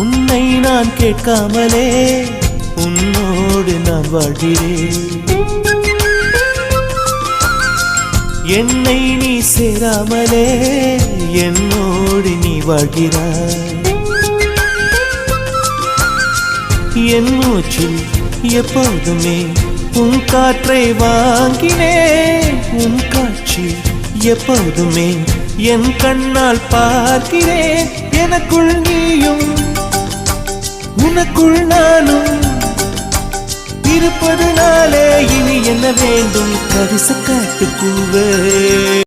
உன்னை நான் கேட்காமலே உன்னோடு நான் வாழ்கிறேன். என்னை நீ சேராமலே என்னோடு நீ வாழ்கிறாய். என் மூச்சில் எப்போதுமே உன் காற்றை வாங்கினேன். உன் காட்சி எப்போதுமே என் கண்ணால் பார்க்கிறேன். எனக்குள் நீயும் உனக்குள் நானும் இருப்பதுனாலே இனி என்ன வேண்டும் கரிச காட்டு பூவே.